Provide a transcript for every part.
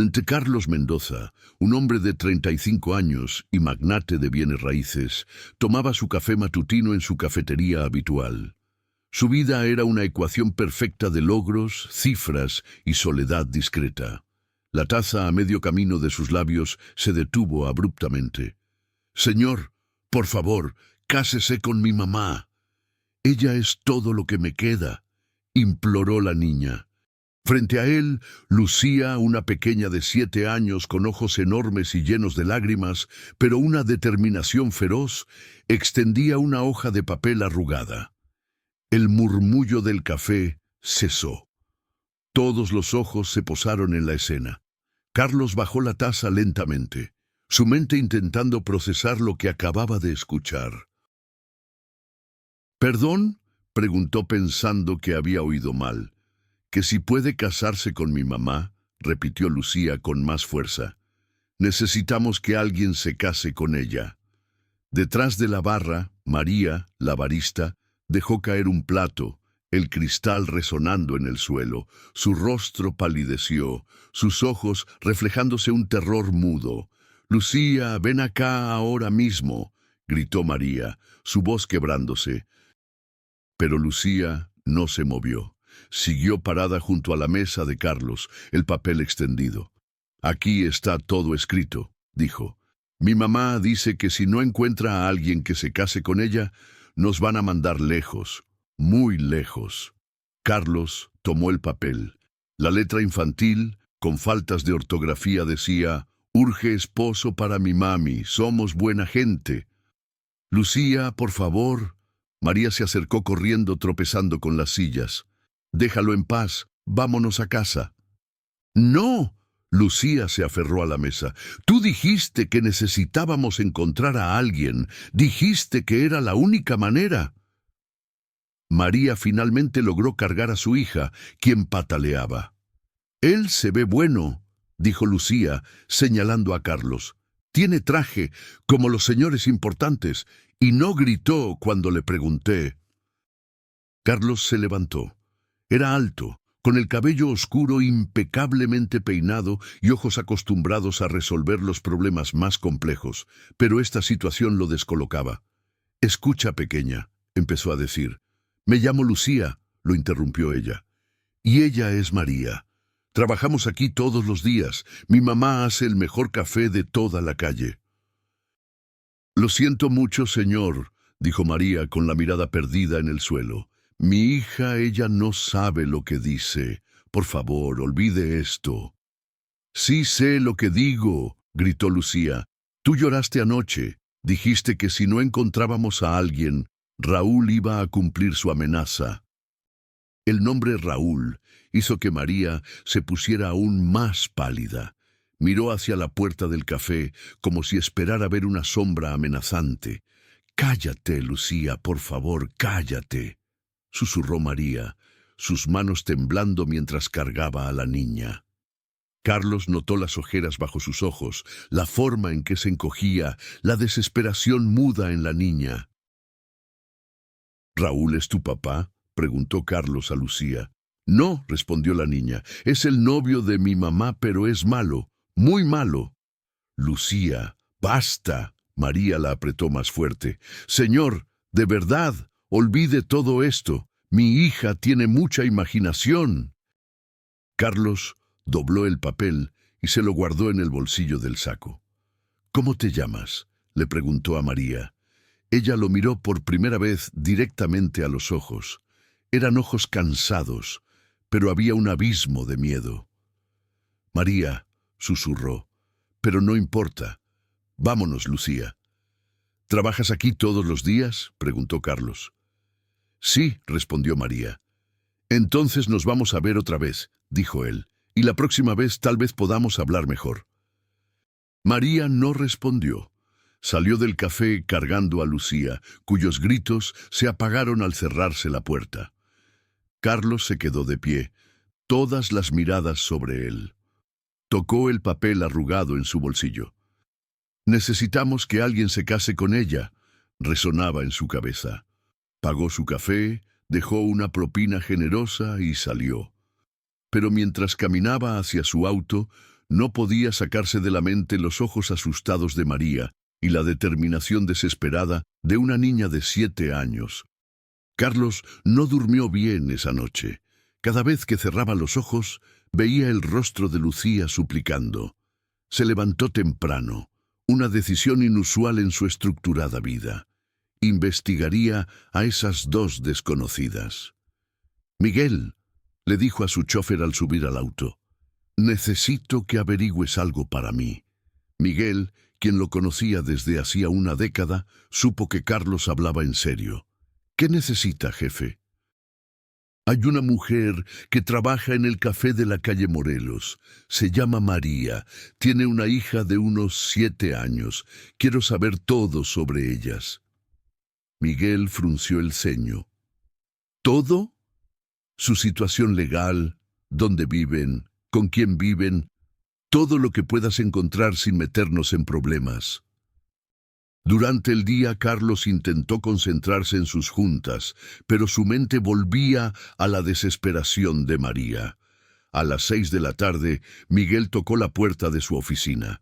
Ante Carlos Mendoza, un hombre de 35 años y magnate de bienes raíces, tomaba su café matutino en su cafetería habitual. Su vida era una ecuación perfecta de logros, cifras y soledad discreta. La taza a medio camino de sus labios se detuvo abruptamente. «Señor, por favor, cásese con mi mamá. Ella es todo lo que me queda», imploró la niña. Frente a él, Lucía, una pequeña de 7 años con ojos enormes y llenos de lágrimas, pero una determinación feroz, extendía una hoja de papel arrugada. El murmullo del café cesó. Todos los ojos se posaron en la escena. Carlos bajó la taza lentamente, su mente intentando procesar lo que acababa de escuchar. «¿Perdón?», preguntó pensando que había oído mal. «¿Que si puede casarse con mi mamá?», repitió Lucía con más fuerza. «Necesitamos que alguien se case con ella». Detrás de la barra, María, la barista, dejó caer un plato, el cristal resonando en el suelo. Su rostro palideció, sus ojos reflejándose un terror mudo. «Lucía, ven acá ahora mismo», gritó María, su voz quebrándose. Pero Lucía no se movió. Siguió parada junto a la mesa de Carlos, el papel extendido. «Aquí está todo escrito», dijo. «Mi mamá dice que si no encuentra a alguien que se case con ella, nos van a mandar lejos, muy lejos». Carlos tomó el papel. La letra infantil, con faltas de ortografía, decía: «Urge esposo para mi mami, somos buena gente». «Lucía, por favor». María se acercó corriendo, tropezando con las sillas. «Déjalo en paz, vámonos a casa». «No», Lucía se aferró a la mesa. «Tú dijiste que necesitábamos encontrar a alguien. Dijiste que era la única manera». María finalmente logró cargar a su hija, quien pataleaba. «Él se ve bueno», dijo Lucía, señalando a Carlos. «Tiene traje, como los señores importantes, y no gritó cuando le pregunté». Carlos se levantó. Era alto, con el cabello oscuro impecablemente peinado y ojos acostumbrados a resolver los problemas más complejos, pero esta situación lo descolocaba. «Escucha, pequeña», empezó a decir. «Me llamo Lucía», lo interrumpió ella. «Y ella es María. Trabajamos aquí todos los días. Mi mamá hace el mejor café de toda la calle». «Lo siento mucho, señor», dijo María con la mirada perdida en el suelo. «Mi hija, ella no sabe lo que dice. Por favor, olvide esto». «Sí sé lo que digo», gritó Lucía. «Tú lloraste anoche. Dijiste que si no encontrábamos a alguien, Raúl iba a cumplir su amenaza». El nombre Raúl hizo que María se pusiera aún más pálida. Miró hacia la puerta del café como si esperara ver una sombra amenazante. «Cállate, Lucía, por favor, cállate», susurró María, sus manos temblando mientras cargaba a la niña. Carlos notó las ojeras bajo sus ojos, la forma en que se encogía, la desesperación muda en la niña. «¿Raúl es tu papá?», preguntó Carlos a Lucía. «No», respondió la niña, «es el novio de mi mamá, pero es malo, muy malo». «Lucía, basta», María la apretó más fuerte. «Señor, de verdad, olvide todo esto. Mi hija tiene mucha imaginación». Carlos dobló el papel y se lo guardó en el bolsillo del saco. «¿Cómo te llamas?», le preguntó a María. Ella lo miró por primera vez directamente a los ojos. Eran ojos cansados, pero había un abismo de miedo. «María», susurró, «pero no importa. Vámonos, Lucía». «¿Trabajas aquí todos los días?», preguntó Carlos. «Sí», respondió María. «Entonces nos vamos a ver otra vez», dijo él, «y la próxima vez tal vez podamos hablar mejor». María no respondió. Salió del café cargando a Lucía, cuyos gritos se apagaron al cerrarse la puerta. Carlos se quedó de pie, todas las miradas sobre él. Tocó el papel arrugado en su bolsillo. «Necesitamos que alguien se case con ella», resonaba en su cabeza. Pagó su café, dejó una propina generosa y salió. Pero mientras caminaba hacia su auto, No podía sacarse de la mente los ojos asustados de María y la determinación desesperada de una niña de 7 años. Carlos no durmió bien esa noche. Cada vez que cerraba los ojos, veía el rostro de Lucía suplicando. Se levantó temprano, una decisión inusual en su estructurada vida. Investigaría a esas dos desconocidas. «Miguel», le dijo a su chofer al subir al auto, «necesito que averigües algo para mí». Miguel, quien lo conocía desde hacía una década, supo que Carlos hablaba en serio. «¿Qué necesita, jefe?» «Hay una mujer que trabaja en el café de la calle Morelos. Se llama María. Tiene una hija de unos 7 años. Quiero saber todo sobre ellas». Miguel frunció el ceño. ¿Todo? Su situación legal, dónde viven, con quién viven, todo lo que puedas encontrar sin meternos en problemas. Durante el día Carlos intentó concentrarse en sus juntas, pero su mente volvía a la desesperación de María. A las 6 de la tarde, Miguel tocó la puerta de su oficina.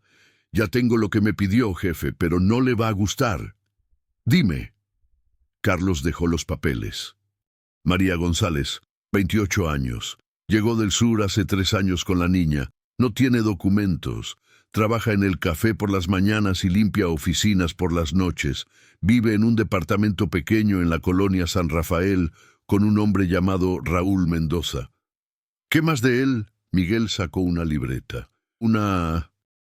«Ya tengo lo que me pidió, jefe, pero no le va a gustar». «Dime». Carlos dejó los papeles. «María González, 28 años. Llegó del sur hace 3 años con la niña. No tiene documentos. Trabaja en el café por las mañanas y limpia oficinas por las noches. Vive en un departamento pequeño en la colonia San Rafael con un hombre llamado Raúl Mendoza». «¿Qué más de él?» Miguel sacó una libreta.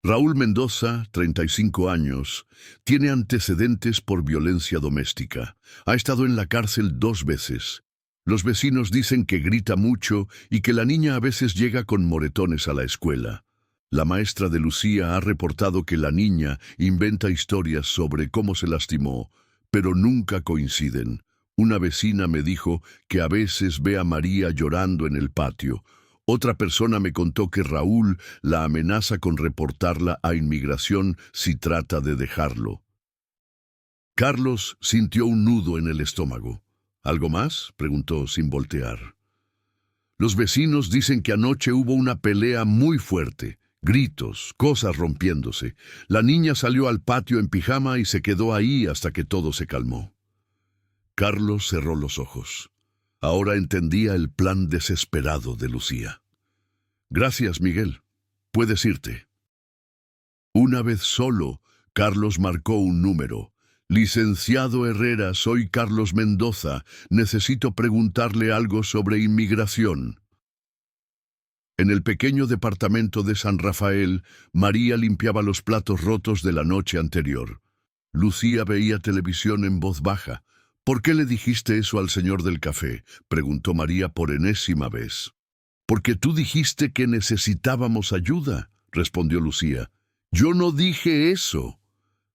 Raúl Mendoza, 35 años, tiene antecedentes por violencia doméstica. Ha estado en la cárcel 2 veces. Los vecinos dicen que grita mucho y que la niña a veces llega con moretones a la escuela. La maestra de Lucía ha reportado que la niña inventa historias sobre cómo se lastimó, pero nunca coinciden. Una vecina me dijo que a veces ve a María llorando en el patio. Otra persona me contó que Raúl la amenaza con reportarla a inmigración si trata de dejarlo. Carlos sintió un nudo en el estómago. «¿Algo más?», preguntó sin voltear. «Los vecinos dicen que anoche hubo una pelea muy fuerte. Gritos, cosas rompiéndose. La niña salió al patio en pijama y se quedó ahí hasta que todo se calmó». Carlos cerró los ojos. Ahora entendía el plan desesperado de Lucía. «Gracias, Miguel. Puedes irte». Una vez solo, Carlos marcó un número. «Licenciado Herrera, soy Carlos Mendoza. Necesito preguntarle algo sobre inmigración». En el pequeño departamento de San Rafael, María limpiaba los platos rotos de la noche anterior. Lucía veía televisión en voz baja. «¿Por qué le dijiste eso al señor del café?», preguntó María por enésima vez. «Porque tú dijiste que necesitábamos ayuda», respondió Lucía. «Yo no dije eso».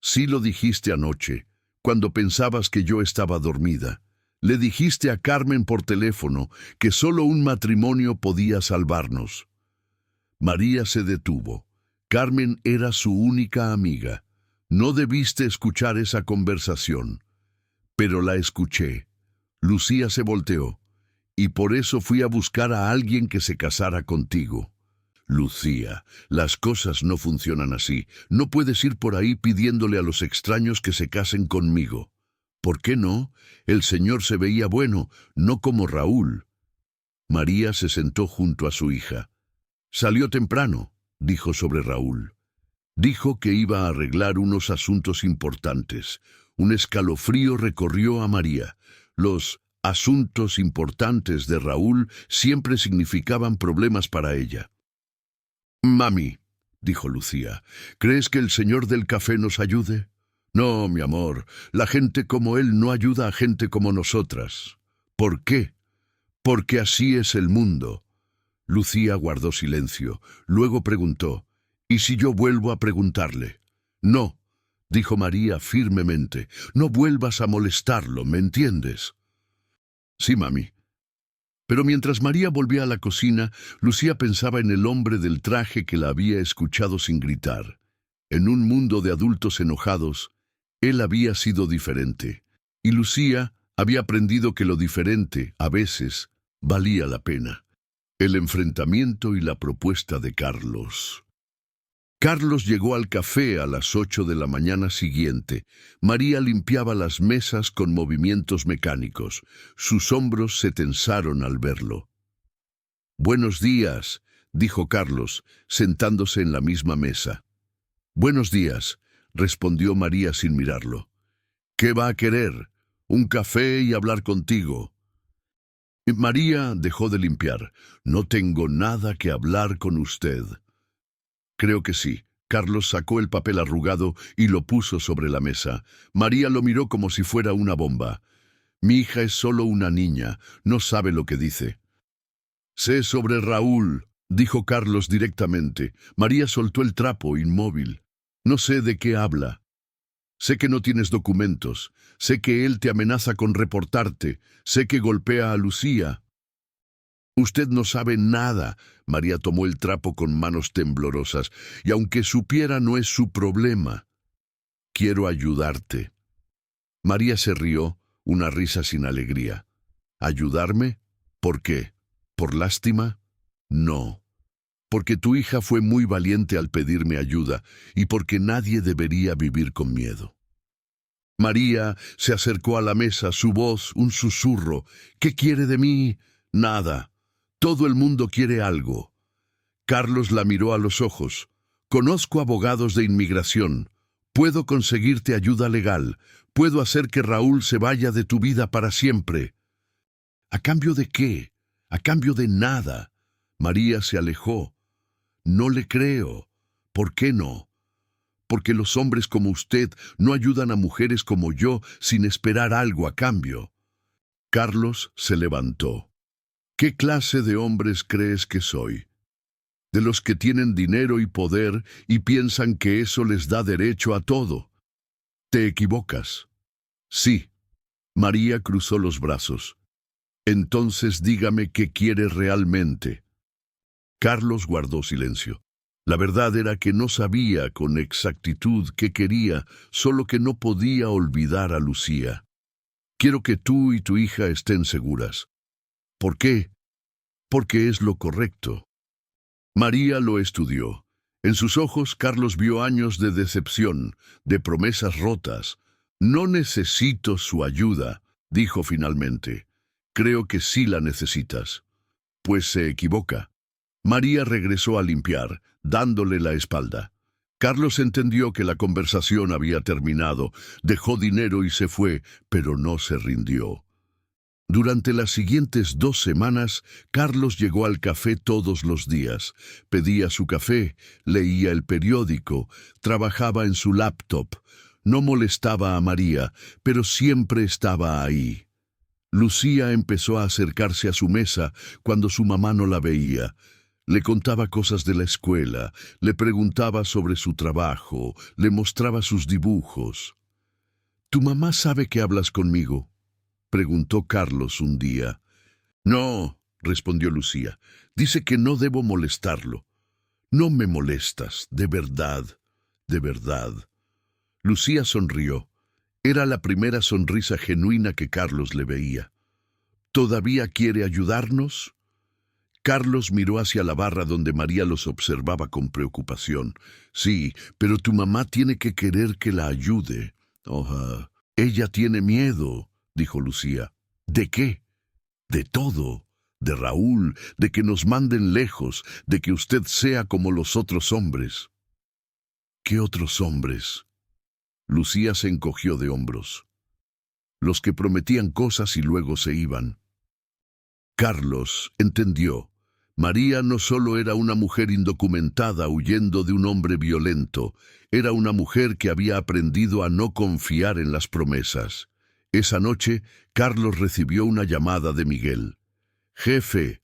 «Sí lo dijiste anoche, cuando pensabas que yo estaba dormida. Le dijiste a Carmen por teléfono que solo un matrimonio podía salvarnos». María se detuvo. Carmen era su única amiga. No debiste escuchar esa conversación. Pero la escuché. Lucía se volteó. «Y por eso fui a buscar a alguien que se casara contigo». «Lucía, las cosas no funcionan así. No puedes ir por ahí pidiéndole a los extraños que se casen conmigo». «¿Por qué no? El señor se veía bueno, no como Raúl». María se sentó junto a su hija. «Salió temprano», dijo sobre Raúl. Dijo que iba a arreglar unos asuntos importantes. Un escalofrío recorrió a María. Los asuntos importantes de Raúl siempre significaban problemas para ella. «Mami», dijo Lucía, «¿crees que el señor del café nos ayude?» «No, mi amor, la gente como él no ayuda a gente como nosotras». «¿Por qué?» «Porque así es el mundo». Lucía guardó silencio. Luego preguntó, «¿Y si yo vuelvo a preguntarle?» «No», dijo María firmemente, «no vuelvas a molestarlo, ¿me entiendes?» «Sí, mami». Pero mientras María volvía a la cocina, Lucía pensaba en el hombre del traje que la había escuchado sin gritar. En un mundo de adultos enojados, él había sido diferente. Y Lucía había aprendido que lo diferente, a veces, valía la pena. El enfrentamiento y la propuesta de Carlos. Carlos llegó al café a las 8 de la mañana siguiente. María limpiaba las mesas con movimientos mecánicos. Sus hombros se tensaron al verlo. «Buenos días», dijo Carlos, sentándose en la misma mesa. «Buenos días», respondió María sin mirarlo. «¿Qué va a querer? Un café y hablar contigo». María dejó de limpiar. «No tengo nada que hablar con usted». «Creo que sí». Carlos sacó el papel arrugado y lo puso sobre la mesa. María lo miró como si fuera una bomba. «Mi hija es solo una niña, no sabe lo que dice». «Sé sobre Raúl», dijo Carlos directamente. María soltó el trapo, inmóvil. «No sé de qué habla. Sé que no tienes documentos. Sé que él te amenaza con reportarte. Sé que golpea a Lucía». «Usted no sabe nada». María tomó el trapo con manos temblorosas. «Y aunque supiera, no es su problema. Quiero ayudarte». María se rió, una risa sin alegría. «¿Ayudarme? ¿Por qué? ¿Por lástima? No. Porque tu hija fue muy valiente al pedirme ayuda y porque nadie debería vivir con miedo». María se acercó a la mesa, su voz un susurro. «¿Qué quiere de mí? Nada. Todo el mundo quiere algo». Carlos la miró a los ojos. «Conozco abogados de inmigración. Puedo conseguirte ayuda legal. Puedo hacer que Raúl se vaya de tu vida para siempre». «¿A cambio de qué? A cambio de nada». María se alejó. «No le creo». «¿Por qué no?» «Porque los hombres como usted no ayudan a mujeres como yo sin esperar algo a cambio». Carlos se levantó. «¿Qué clase de hombres crees que soy? De los que tienen dinero y poder y piensan que eso les da derecho a todo. Te equivocas». «Sí». María cruzó los brazos. «Entonces dígame qué quiere realmente». Carlos guardó silencio. La verdad era que no sabía con exactitud qué quería, solo que no podía olvidar a Lucía. «Quiero que tú y tu hija estén seguras». «¿Por qué?» «Porque es lo correcto». María lo estudió. En sus ojos Carlos vio años de decepción, de promesas rotas. «No necesito su ayuda», dijo finalmente. «Creo que sí la necesitas». «Pues se equivoca». María regresó a limpiar, dándole la espalda. Carlos entendió que la conversación había terminado, dejó dinero y se fue, pero no se rindió. Durante las siguientes 2 semanas, Carlos llegó al café todos los días. Pedía su café, leía el periódico, trabajaba en su laptop. No molestaba a María, pero siempre estaba ahí. Lucía empezó a acercarse a su mesa cuando su mamá no la veía. Le contaba cosas de la escuela, le preguntaba sobre su trabajo, le mostraba sus dibujos. «¿Tu mamá sabe que hablas conmigo?», preguntó Carlos un día. «No», respondió Lucía. «Dice que no debo molestarlo». «No me molestas, de verdad, de verdad». Lucía sonrió. Era la primera sonrisa genuina que Carlos le veía. «¿Todavía quiere ayudarnos?». Carlos miró hacia la barra donde María los observaba con preocupación. «Sí, pero tu mamá tiene que querer que la ayude». «Ella tiene miedo», dijo Lucía. «¿De qué?». «De todo. De Raúl, de que nos manden lejos, de que usted sea como los otros hombres». «¿Qué otros hombres?». Lucía se encogió de hombros. «Los que prometían cosas y luego se iban». Carlos entendió. María no solo era una mujer indocumentada huyendo de un hombre violento, era una mujer que había aprendido a no confiar en las promesas. Esa noche, Carlos recibió una llamada de Miguel. «Jefe,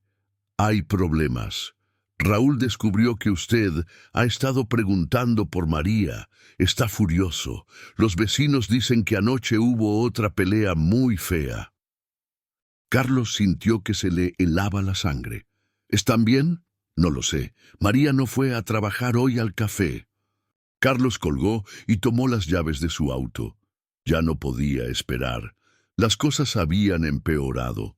hay problemas. Raúl descubrió que usted ha estado preguntando por María. Está furioso. Los vecinos dicen que anoche hubo otra pelea muy fea». Carlos sintió que se le helaba la sangre. «¿Están bien?». «No lo sé. María no fue a trabajar hoy al café». Carlos colgó y tomó las llaves de su auto. Ya no podía esperar. Las cosas habían empeorado.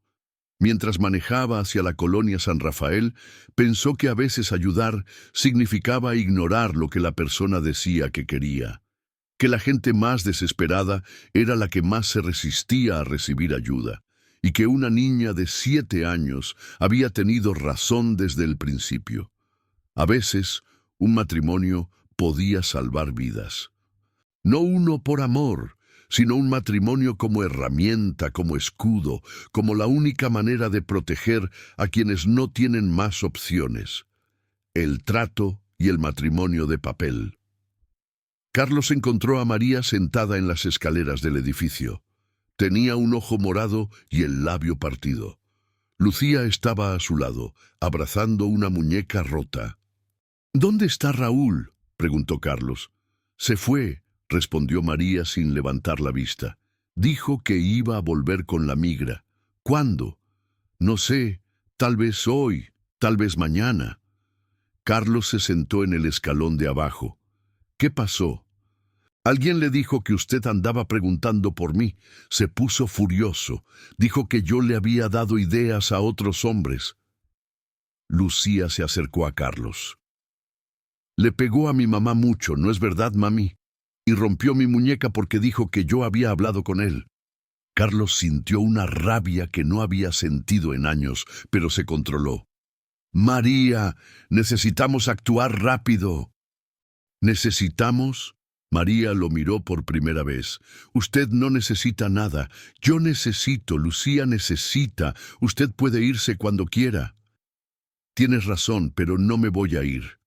Mientras manejaba hacia la colonia San Rafael, pensó que a veces ayudar significaba ignorar lo que la persona decía que quería, que la gente más desesperada era la que más se resistía a recibir ayuda, y que una niña de 7 años había tenido razón desde el principio. A veces, un matrimonio podía salvar vidas. No uno por amor, sino un matrimonio como herramienta, como escudo, como la única manera de proteger a quienes no tienen más opciones. El trato y el matrimonio de papel. Carlos encontró a María sentada en las escaleras del edificio. Tenía un ojo morado y el labio partido. Lucía estaba a su lado, abrazando una muñeca rota. «¿Dónde está Raúl?», preguntó Carlos. «Se fue», respondió María sin levantar la vista. «Dijo que iba a volver con la migra». «¿Cuándo?». «No sé, tal vez hoy, tal vez mañana». Carlos se sentó en el escalón de abajo. «¿Qué pasó?». «Alguien le dijo que usted andaba preguntando por mí». Se puso furioso. Dijo que yo le había dado ideas a otros hombres. Lucía se acercó a Carlos. «Le pegó a mi mamá mucho, ¿no es verdad, mami? Y rompió mi muñeca porque dijo que yo había hablado con él». Carlos sintió una rabia que no había sentido en años, pero se controló. «María, necesitamos actuar rápido». «¿Necesitamos?». María lo miró por primera vez. «Usted no necesita nada. Yo necesito, Lucía necesita. Usted puede irse cuando quiera». «Tienes razón, pero no me voy a ir».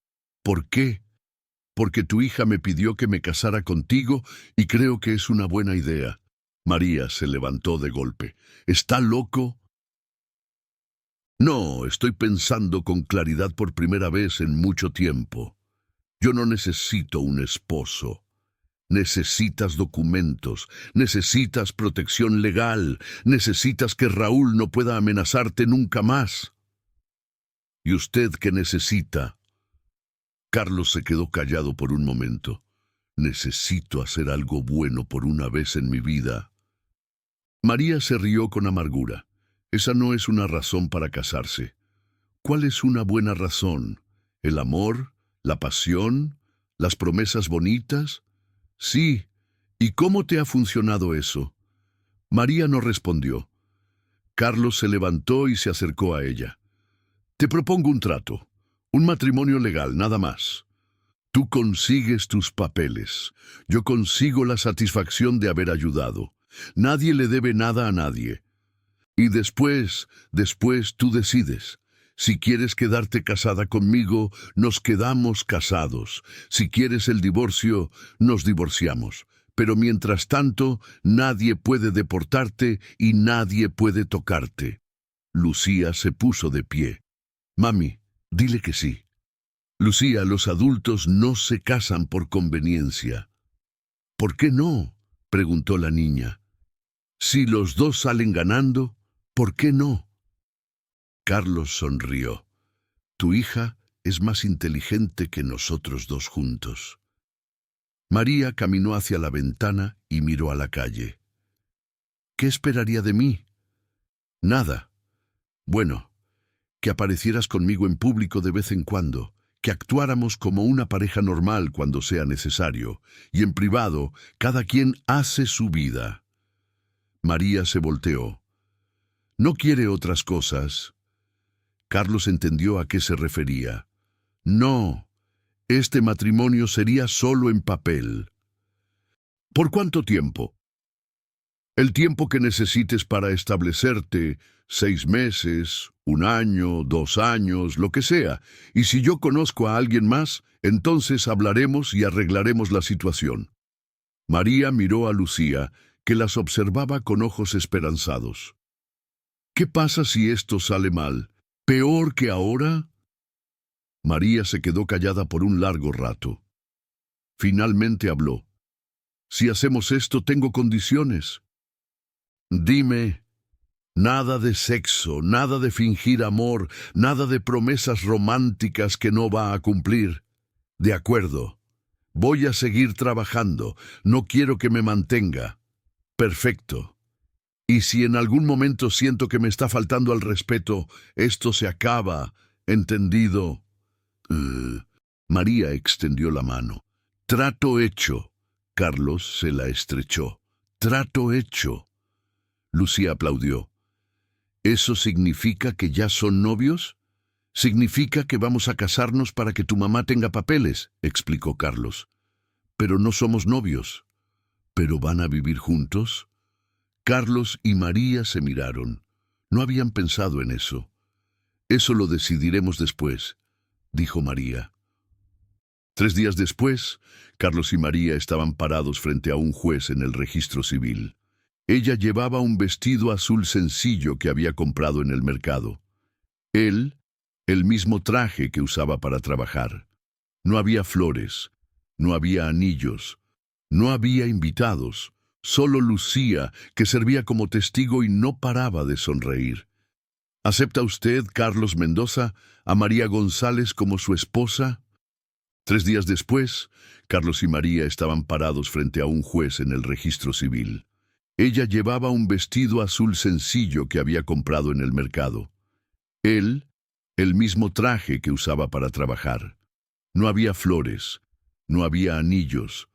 «¿Por qué?». «Porque tu hija me pidió que me casara contigo y creo que es una buena idea». María se levantó de golpe. «¿Está loco?». «No, estoy pensando con claridad por primera vez en mucho tiempo. Yo no necesito un esposo. Necesitas documentos, necesitas protección legal, necesitas que Raúl no pueda amenazarte nunca más». «¿Y usted qué necesita?». Carlos se quedó callado por un momento. «Necesito hacer algo bueno por una vez en mi vida». María se rió con amargura. «Esa no es una razón para casarse». «¿Cuál es una buena razón? ¿El amor? ¿La pasión? ¿Las promesas bonitas?». «Sí. ¿Y cómo te ha funcionado eso?». María no respondió. Carlos se levantó y se acercó a ella. «Te propongo un trato. Un matrimonio legal, nada más. Tú consigues tus papeles. Yo consigo la satisfacción de haber ayudado. Nadie le debe nada a nadie. Y después tú decides. Si quieres quedarte casada conmigo, nos quedamos casados. Si quieres el divorcio, nos divorciamos. Pero mientras tanto, nadie puede deportarte y nadie puede tocarte». Lucía se puso de pie. «Mami, dile que sí». «Lucía, los adultos no se casan por conveniencia». «¿Por qué no?», preguntó la niña. «Si los dos salen ganando, ¿por qué no?». Carlos sonrió. «Tu hija es más inteligente que nosotros dos juntos». María caminó hacia la ventana y miró a la calle. «¿Qué esperaría de mí?». «Nada. Bueno, que aparecieras conmigo en público de vez en cuando, que actuáramos como una pareja normal cuando sea necesario, y en privado cada quien hace su vida». María se volteó. «¿No quiere otras cosas?». Carlos entendió a qué se refería. «No, este matrimonio sería solo en papel». «¿Por cuánto tiempo?». «El tiempo que necesites para establecerte, 6 meses, 1 año, 2 años, lo que sea. Y si yo conozco a alguien más, entonces hablaremos y arreglaremos la situación». María miró a Lucía, que las observaba con ojos esperanzados. «¿Qué pasa si esto sale mal? ¿Peor que ahora?». María se quedó callada por un largo rato. Finalmente habló. «Si hacemos esto, tengo condiciones». «Dime». «Nada de sexo, nada de fingir amor, nada de promesas románticas que no va a cumplir». «De acuerdo. Voy a seguir trabajando. No quiero que me mantenga». «Perfecto. Y si en algún momento siento que me está faltando al respeto, esto se acaba, ¿entendido? María extendió la mano. Trato hecho. Carlos se la estrechó. Trato hecho. Lucía aplaudió. ¿Eso significa que ya son novios? Significa que vamos a casarnos para que tu mamá tenga papeles, explicó Carlos. Pero no somos novios. ¿Pero van a vivir juntos? Carlos y María se miraron. No habían pensado en eso. Eso lo decidiremos después, dijo María. 3 días después, Carlos y María estaban parados frente a un juez en el registro civil. Ella llevaba un vestido azul sencillo que había comprado en el mercado. Él, el mismo traje que usaba para trabajar. No había flores, no había anillos, no había invitados, solo Lucía, que servía como testigo y no paraba de sonreír. ¿Acepta usted, Carlos Mendoza, a María González como su esposa? 3 días después, Carlos y María estaban parados frente a un juez en el registro civil. Ella llevaba un vestido azul sencillo que había comprado en el mercado. Él, el mismo traje que usaba para trabajar. No había flores, no había anillos,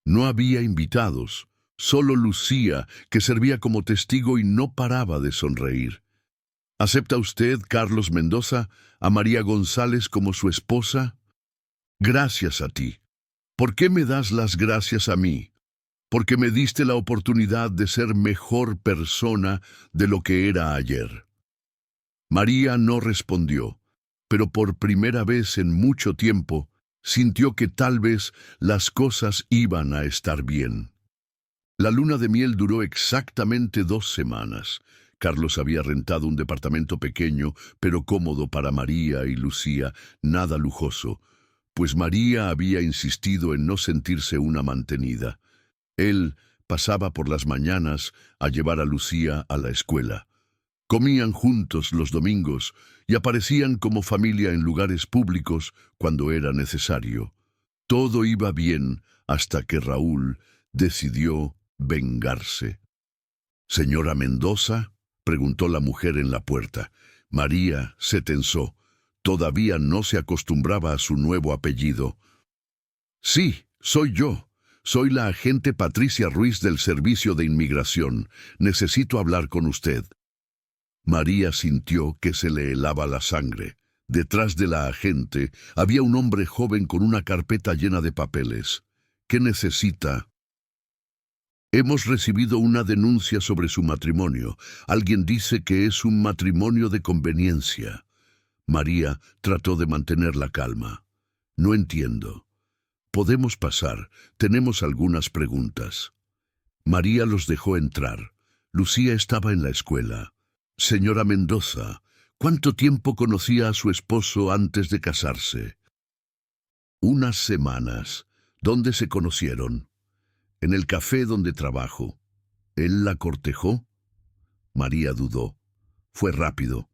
no había invitados, solo Lucía, que servía como testigo y no paraba de sonreír. ¿Acepta usted, Carlos Mendoza, a María González como su esposa? Gracias a ti. ¿Por qué me das las gracias a mí? Porque me diste la oportunidad de ser mejor persona de lo que era ayer. María no respondió, pero por primera vez en mucho tiempo sintió que tal vez las cosas iban a estar bien. La luna de miel duró exactamente 2 semanas. Carlos había rentado un departamento pequeño, pero cómodo para María y Lucía, nada lujoso, pues María había insistido en no sentirse una mantenida. Él pasaba por las mañanas a llevar a Lucía a la escuela. Comían juntos los domingos y aparecían como familia en lugares públicos cuando era necesario. Todo iba bien hasta que Raúl decidió vengarse. «¿Señora Mendoza?», preguntó la mujer en la puerta. María se tensó. Todavía no se acostumbraba a su nuevo apellido. «Sí, soy yo. Soy la agente Patricia Ruiz del Servicio de Inmigración. Necesito hablar con usted». María sintió que se le helaba la sangre. Detrás de la agente había un hombre joven con una carpeta llena de papeles. «¿Qué necesita?» «Hemos recibido una denuncia sobre su matrimonio. Alguien dice que es un matrimonio de conveniencia». María trató de mantener la calma. «No entiendo». «Podemos pasar. Tenemos algunas preguntas». María los dejó entrar. Lucía estaba en la escuela. «Señora Mendoza, ¿cuánto tiempo conocía a su esposo antes de casarse?» «Unas semanas». «¿Dónde se conocieron?» «En el café donde trabajo». «¿Él la cortejó?» María dudó. «Fue rápido».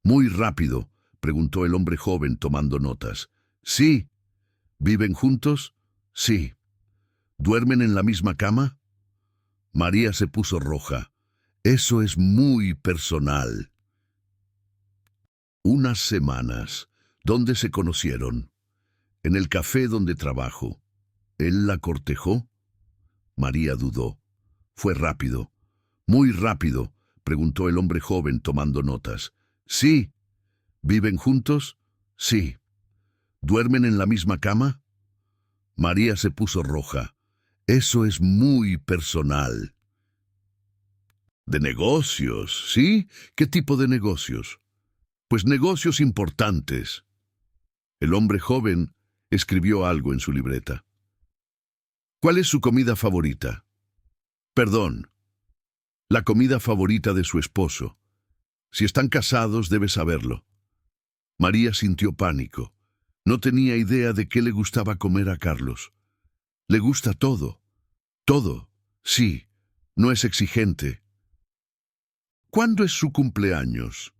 «Muy rápido», preguntó el hombre joven tomando notas. «Sí». «¿Viven juntos?» «Sí». «¿Duermen en la misma cama?» María se puso roja. «Eso es muy personal». «Unas semanas». «¿Dónde se conocieron?» «En el café donde trabajo». «¿Él la cortejó?» María dudó. «Fue rápido». «Muy rápido», preguntó el hombre joven tomando notas. «Sí». «¿Viven juntos?» «Sí». ¿Duermen en la misma cama?» María se puso roja. «Eso es muy personal». «De negocios, ¿sí? ¿Qué tipo de negocios?» «Pues negocios importantes». El hombre joven escribió algo en su libreta. «¿Cuál es su comida favorita?» «Perdón. La comida favorita de su esposo. Si están casados, debe saberlo». María sintió pánico. No tenía idea de qué le gustaba comer a Carlos. «Le gusta todo». «Todo. Sí. No es exigente». «¿Cuándo es su cumpleaños?»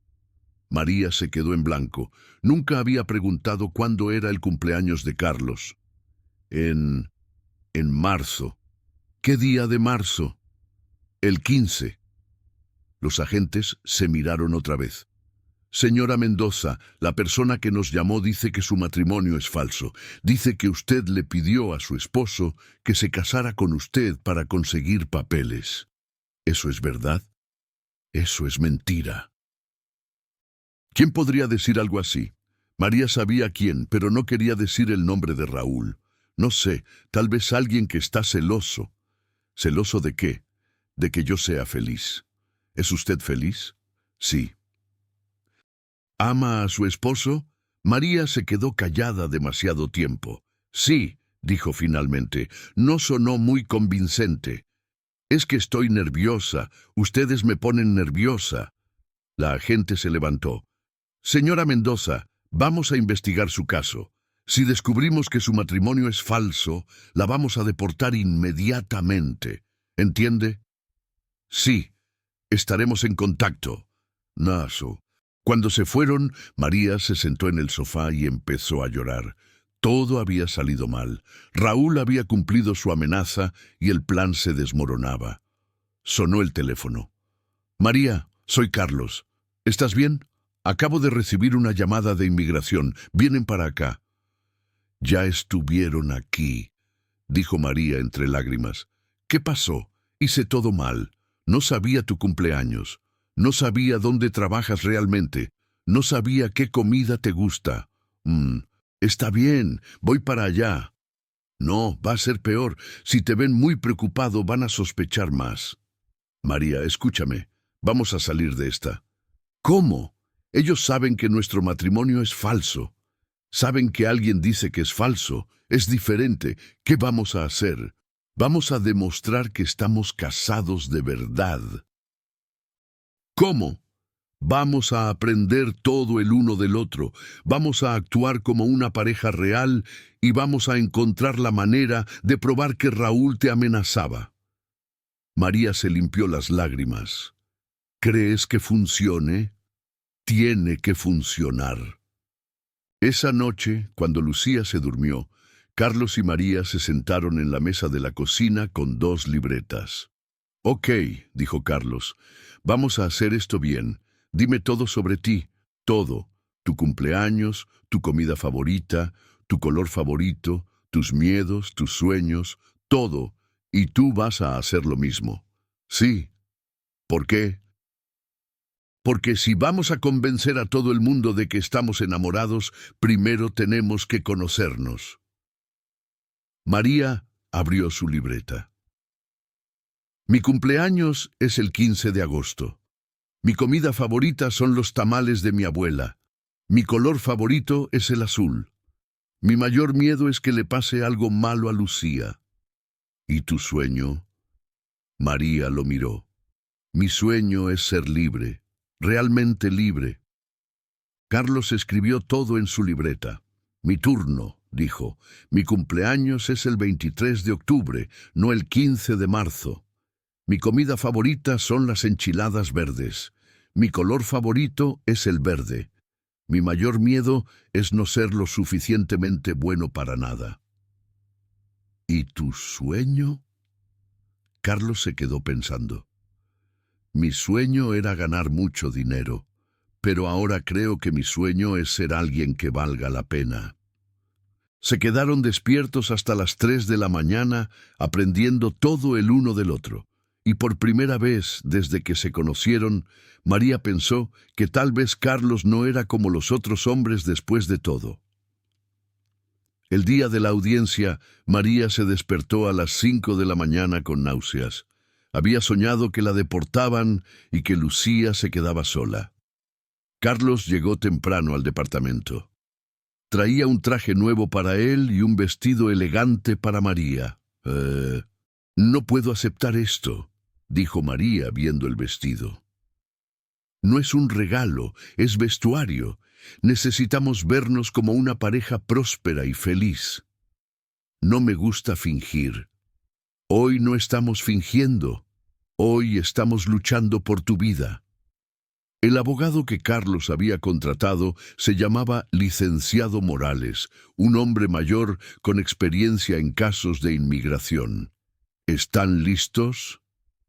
María se quedó en blanco. Nunca había preguntado cuándo era el cumpleaños de Carlos. En marzo». «¿Qué día de marzo?» «El 15». Los agentes se miraron otra vez. Señora Mendoza, la persona que nos llamó dice que su matrimonio es falso. Dice que usted le pidió a su esposo que se casara con usted para conseguir papeles. ¿Eso es verdad? Eso es mentira. ¿Quién podría decir algo así? María sabía quién, pero no quería decir el nombre de Raúl. No sé, tal vez alguien que está celoso. ¿Celoso de qué? De que yo sea feliz. ¿Es usted feliz? Sí. ¿Ama a su esposo? María se quedó callada demasiado tiempo. Sí, dijo finalmente. No sonó muy convincente. Es que estoy nerviosa. Ustedes me ponen nerviosa. La agente se levantó. Señora Mendoza, vamos a investigar su caso. Si descubrimos que su matrimonio es falso, la vamos a deportar inmediatamente. ¿Entiende? Sí. Estaremos en contacto. Naso. Cuando se fueron, María se sentó en el sofá y empezó a llorar. Todo había salido mal. Raúl había cumplido su amenaza y el plan se desmoronaba. Sonó el teléfono. María, soy Carlos. ¿Estás bien? Acabo de recibir una llamada de inmigración. Vienen para acá. Ya estuvieron aquí, dijo María entre lágrimas. ¿Qué pasó? Hice todo mal. No sabía tu cumpleaños. No sabía dónde trabajas realmente. No sabía qué comida te gusta. Está bien, voy para allá. No, va a ser peor. Si te ven muy preocupado, van a sospechar más. María, escúchame. Vamos a salir de esta. ¿Cómo? Ellos saben que nuestro matrimonio es falso. Saben que alguien dice que es falso. Es diferente. ¿Qué vamos a hacer? Vamos a demostrar que estamos casados de verdad. ¿Cómo? Vamos a aprender todo el uno del otro. Vamos a actuar como una pareja real y vamos a encontrar la manera de probar que Raúl te amenazaba. María se limpió las lágrimas. ¿Crees que funcione? Tiene que funcionar. Esa noche, cuando Lucía se durmió, Carlos y María se sentaron en la mesa de la cocina con 2 libretas. Ok, dijo Carlos, vamos a hacer esto bien. Dime todo sobre ti, todo. Tu cumpleaños, tu comida favorita, tu color favorito, tus miedos, tus sueños, todo. Y tú vas a hacer lo mismo. Sí. ¿Por qué? Porque si vamos a convencer a todo el mundo de que estamos enamorados, primero tenemos que conocernos. María abrió su libreta. Mi cumpleaños es el 15 de agosto. Mi comida favorita son los tamales de mi abuela. Mi color favorito es el azul. Mi mayor miedo es que le pase algo malo a Lucía. ¿Y tu sueño? María lo miró. Mi sueño es ser libre, realmente libre. Carlos escribió todo en su libreta. Mi turno, dijo. Mi cumpleaños es el 23 de octubre, no el 15 de marzo. Mi comida favorita son las enchiladas verdes. Mi color favorito es el verde. Mi mayor miedo es no ser lo suficientemente bueno para nada. ¿Y tu sueño? Carlos se quedó pensando. Mi sueño era ganar mucho dinero, pero ahora creo que mi sueño es ser alguien que valga la pena. Se quedaron despiertos hasta las 3 de la mañana, aprendiendo todo el uno del otro. Y por primera vez desde que se conocieron, María pensó que tal vez Carlos no era como los otros hombres después de todo. El día de la audiencia, María se despertó a las 5 de la mañana con náuseas. Había soñado que la deportaban y que Lucía se quedaba sola. Carlos llegó temprano al departamento. Traía un traje nuevo para él y un vestido elegante para María. No puedo aceptar esto, dijo María viendo el vestido. No es un regalo, es vestuario. Necesitamos vernos como una pareja próspera y feliz. No me gusta fingir. Hoy no estamos fingiendo. Hoy estamos luchando por tu vida. El abogado que Carlos había contratado se llamaba Licenciado Morales, un hombre mayor con experiencia en casos de inmigración. ¿Están listos?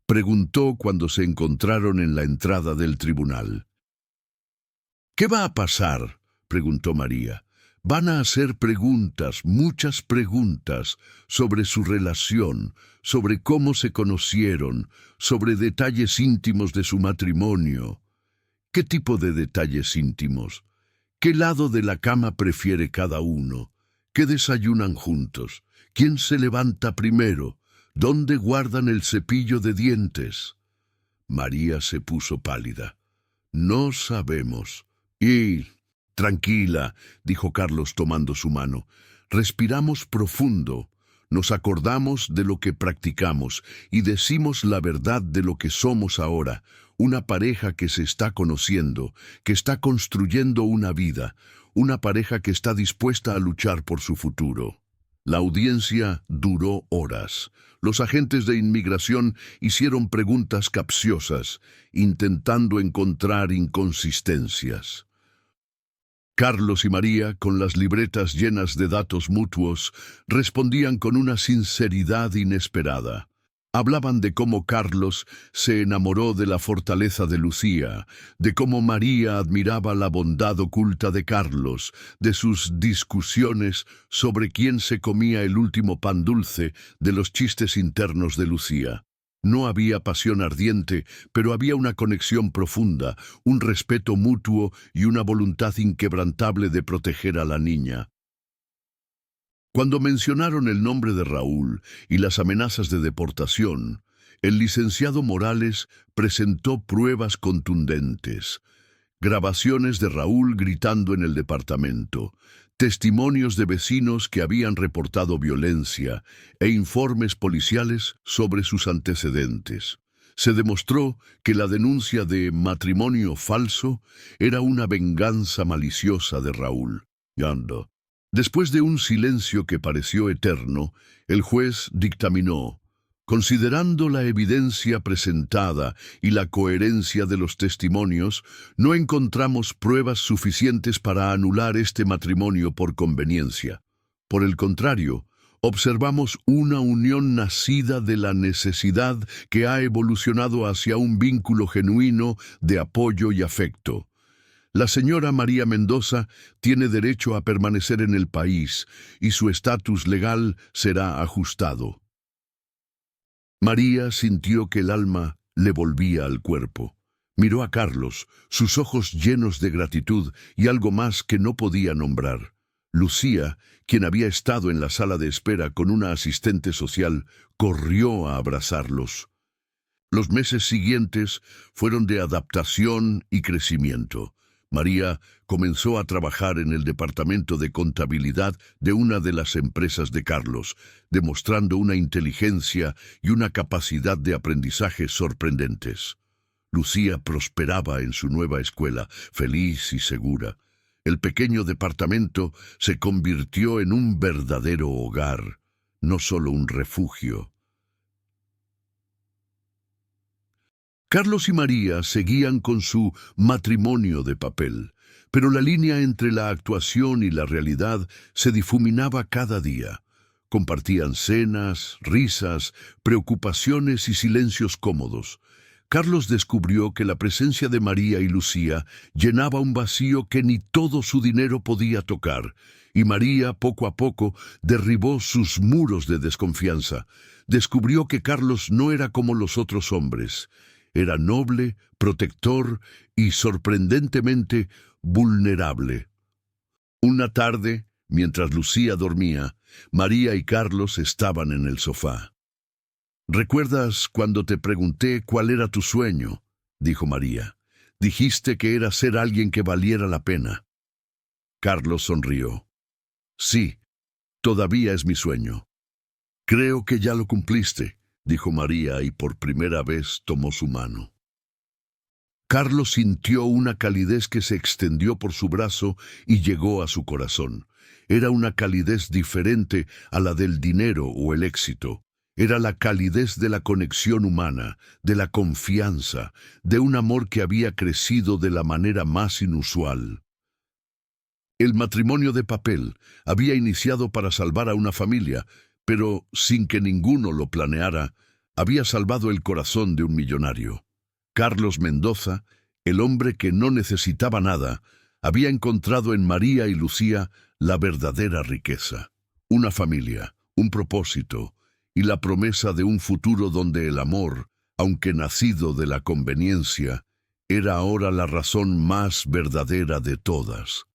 Preguntó cuando se encontraron en la entrada del tribunal. ¿Qué va a pasar?, preguntó María. Van a hacer preguntas, muchas preguntas, sobre su relación, sobre cómo se conocieron, sobre detalles íntimos de su matrimonio. ¿Qué tipo de detalles íntimos? ¿Qué lado de la cama prefiere cada uno? ¿Qué desayunan juntos? ¿Quién se levanta primero? ¿Dónde guardan el cepillo de dientes? María se puso pálida. No sabemos. Y... Tranquila, dijo Carlos tomando su mano. Respiramos profundo. Nos acordamos de lo que practicamos y decimos la verdad de lo que somos ahora. Una pareja que se está conociendo, que está construyendo una vida. Una pareja que está dispuesta a luchar por su futuro. La audiencia duró horas. Los agentes de inmigración hicieron preguntas capciosas, intentando encontrar inconsistencias. Carlos y María, con las libretas llenas de datos mutuos, respondían con una sinceridad inesperada. Hablaban de cómo Carlos se enamoró de la fortaleza de Lucía, de cómo María admiraba la bondad oculta de Carlos, de sus discusiones sobre quién se comía el último pan dulce, de los chistes internos de Lucía. No había pasión ardiente, pero había una conexión profunda, un respeto mutuo y una voluntad inquebrantable de proteger a la niña. Cuando mencionaron el nombre de Raúl y las amenazas de deportación, el licenciado Morales presentó pruebas contundentes. Grabaciones de Raúl gritando en el departamento, testimonios de vecinos que habían reportado violencia e informes policiales sobre sus antecedentes. Se demostró que la denuncia de matrimonio falso era una venganza maliciosa de Raúl. Después de un silencio que pareció eterno, el juez dictaminó: considerando la evidencia presentada y la coherencia de los testimonios, no encontramos pruebas suficientes para anular este matrimonio por conveniencia. Por el contrario, observamos una unión nacida de la necesidad que ha evolucionado hacia un vínculo genuino de apoyo y afecto. La señora María Mendoza tiene derecho a permanecer en el país y su estatus legal será ajustado. María sintió que el alma le volvía al cuerpo. Miró a Carlos, sus ojos llenos de gratitud y algo más que no podía nombrar. Lucía, quien había estado en la sala de espera con una asistente social, corrió a abrazarlos. Los meses siguientes fueron de adaptación y crecimiento. María comenzó a trabajar en el departamento de contabilidad de una de las empresas de Carlos, demostrando una inteligencia y una capacidad de aprendizaje sorprendentes. Lucía prosperaba en su nueva escuela, feliz y segura. El pequeño departamento se convirtió en un verdadero hogar, no solo un refugio. Carlos y María seguían con su matrimonio de papel, pero la línea entre la actuación y la realidad se difuminaba cada día. Compartían cenas, risas, preocupaciones y silencios cómodos. Carlos descubrió que la presencia de María y Lucía llenaba un vacío que ni todo su dinero podía tocar, y María, poco a poco, derribó sus muros de desconfianza. Descubrió que Carlos no era como los otros hombres. Era noble, protector y sorprendentemente vulnerable. Una tarde, mientras Lucía dormía, María y Carlos estaban en el sofá. «¿Recuerdas cuando te pregunté cuál era tu sueño?», dijo María. «Dijiste que era ser alguien que valiera la pena». Carlos sonrió. «Sí, todavía es mi sueño». «Creo que ya lo cumpliste», dijo María, y por primera vez tomó su mano. Carlos sintió una calidez que se extendió por su brazo y llegó a su corazón. Era una calidez diferente a la del dinero o el éxito. Era la calidez de la conexión humana, de la confianza, de un amor que había crecido de la manera más inusual. El matrimonio de papel había iniciado para salvar a una familia, pero sin que ninguno lo planeara, había salvado el corazón de un millonario. Carlos Mendoza, el hombre que no necesitaba nada, había encontrado en María y Lucía la verdadera riqueza. Una familia, un propósito y la promesa de un futuro donde el amor, aunque nacido de la conveniencia, era ahora la razón más verdadera de todas.